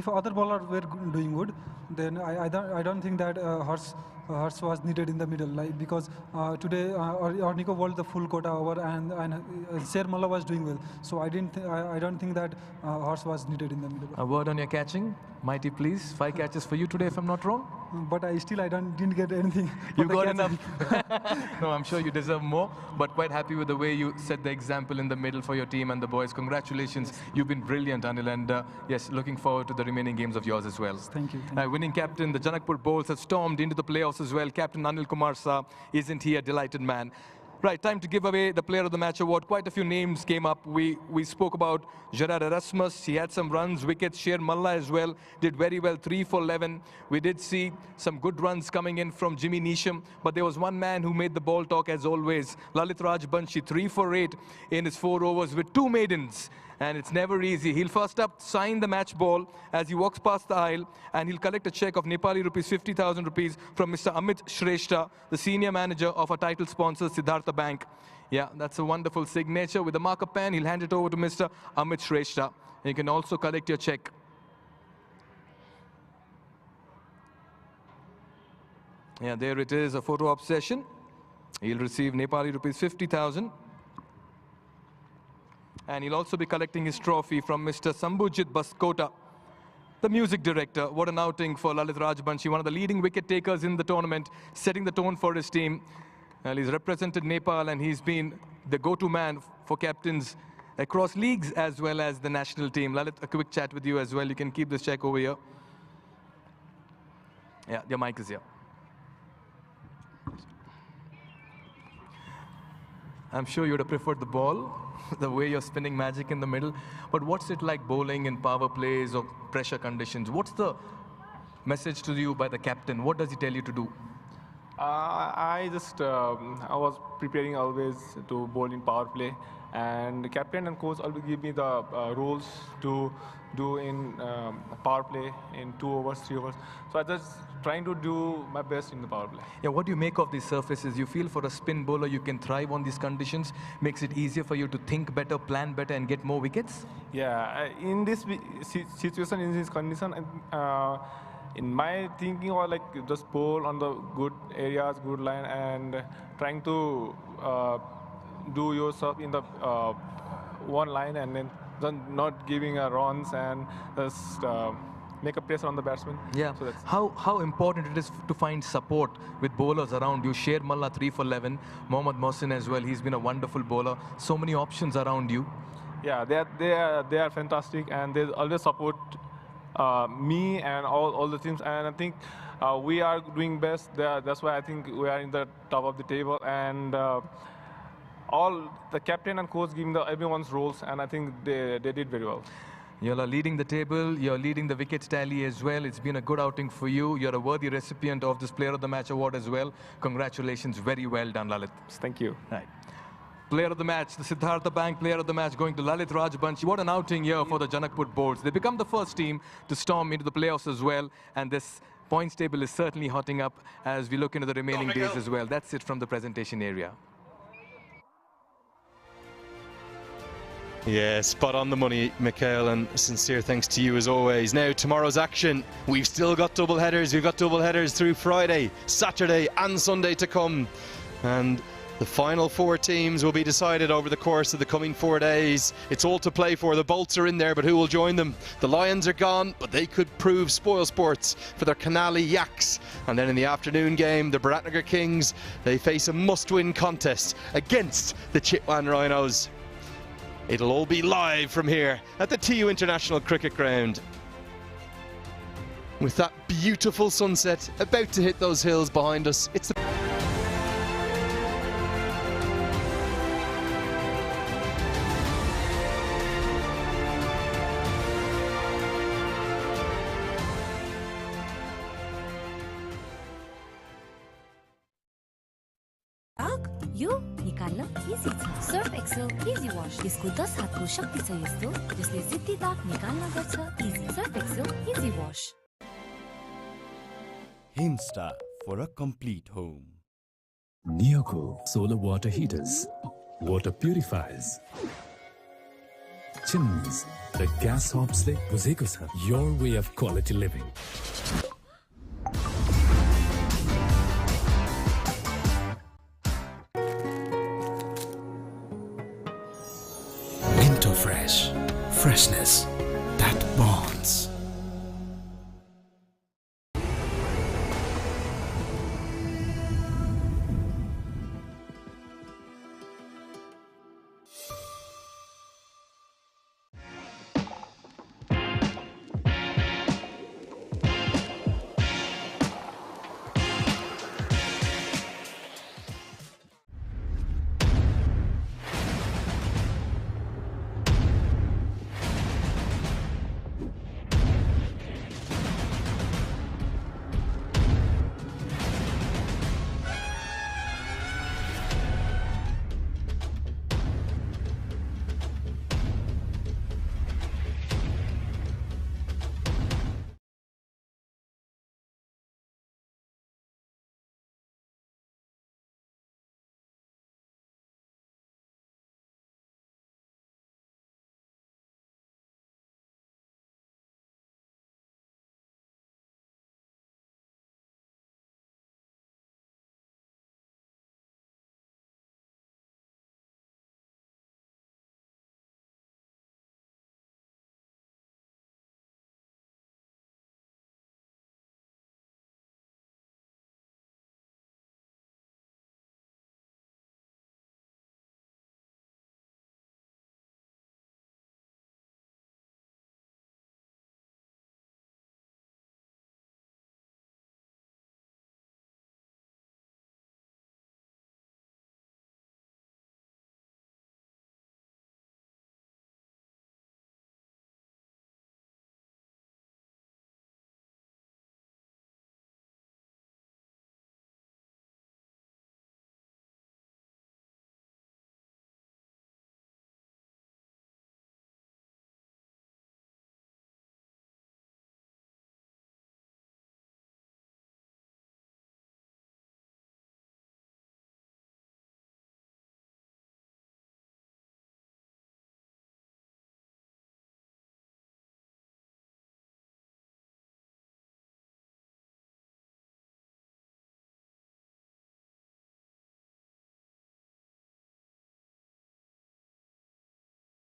other bowlers were doing good, then I don't think that Harsh was needed in the middle, like, because today Arniko bowled the full quota over, and Sher Malla was doing well. So I don't think that Harsh was needed in the middle. A word on your catching, Mighty, please. 5 catches for you today, if I'm not wrong. But I didn't get anything. You got enough. No, I'm sure you deserve more, but quite happy with the way you set the example in the middle for your team and the boys. Congratulations. You've been brilliant, Anil, and yes, looking forward to the remaining games of yours as well. Thank you. Winning captain, the Janakpur Bowls have stormed into the playoffs as well. Captain Anil Kumar Shah, isn't he a delighted man? Right, time to give away the Player of the Match award. Quite a few names came up. We spoke about Gerard Erasmus. He had some runs, wickets. Sher Malla as well did very well, 3 for 11. We did see some good runs coming in from Jimmy Neesham, but there was one man who made the ball talk as always. Lalit Rajbanshi, 3 for 8 in his 4 overs with 2 maidens. And it's never easy. He'll first up sign the match ball as he walks past the aisle, and he'll collect a check of Nepali rupees 50,000 rupees from Mr. Amit Shrestha, the senior manager of our title sponsor, Siddhartha Bank. Yeah, that's a wonderful signature. With a marker pen, he'll hand it over to Mr. Amit Shrestha. You can also collect your check. Yeah, there it is, a photo op session. He'll receive Nepali rupees 50,000. And he'll also be collecting his trophy from Mr. Sambhujit Baskota, the music director. What an outing for Lalit Rajbanshi, one of the leading wicket takers in the tournament, setting the tone for his team. Well, he's represented Nepal, and he's been the go-to man for captains across leagues as well as the national team. Lalit, a quick chat with you as well. You can keep this check over here. Yeah, your mic is here. I'm sure you would have preferred the ball, the way you're spinning magic in the middle. But what's it like bowling in power plays or pressure conditions? What's the message to you by the captain? What does he tell you to do? I was preparing always to bowl in power play, and the captain and coach always give me the rules to do in power play in 2 overs, 3 overs. So I just trying to do my best in the power play. Yeah, what do you make of these surfaces? You feel for a spin bowler you can thrive on these conditions, makes it easier for you to think better, plan better, and get more wickets? Yeah, in this situation, in this condition, in my thinking, or like just bowl on the good areas, good line, and trying to do yourself in the one line, and then not giving a runs, and just make a pressure on the batsman. Yeah. So that's how important it is to find support with bowlers around you. Sher Malla 3 for 11, Mohammad Mohsin as well. He's been a wonderful bowler. So many options around you. Yeah, they are fantastic, and they always support me and all the teams. And I think we are doing best there. That's why I think we are in the top of the table, and all the captain and coach giving everyone's roles, and I think they did very well. You're leading the table, you're leading the wicket tally as well. It's been a good outing for you. You're a worthy recipient of this Player of the Match award as well. Congratulations, very well done, Lalit. Thank you. Right. Player of the Match, the Siddhartha Bank Player of the Match going to Lalit Rajbanshi. What an outing here for the Janakpur Bowls. They become the first team to storm into the playoffs as well, and this points table is certainly hotting up as we look into the remaining days as well. That's it from the presentation area. Yeah, spot on the money, Mikhail, and sincere thanks to you as always. Now, tomorrow's action. We've still got double headers. We've got double headers through Friday, Saturday and Sunday to come. And the final 4 teams will be decided over the course of the coming 4 days. It's all to play for. The Bolts are in there, but who will join them? The Lions are gone, but they could prove spoil sports for their Canali Yaks. And then in the afternoon game, the Biratnagar Kings, they face a must-win contest against the Chitwan Rhinos. It'll all be live from here at the TU International Cricket Ground. With that beautiful sunset about to hit those hills behind us, it's the यो निकाल्न easy छ Surf Excel easy wash यसको 10 हातको शक्ति छ यस्तो जसले जिद्दी दाग निकाल्न गर्छ easy Surf Excel easy wash Himstar for a complete home. Neoco solar water heaters, water purifiers, chimneys, the gas hobs le buzeko cha your way of quality living. Winter Fresh, freshness that bonds.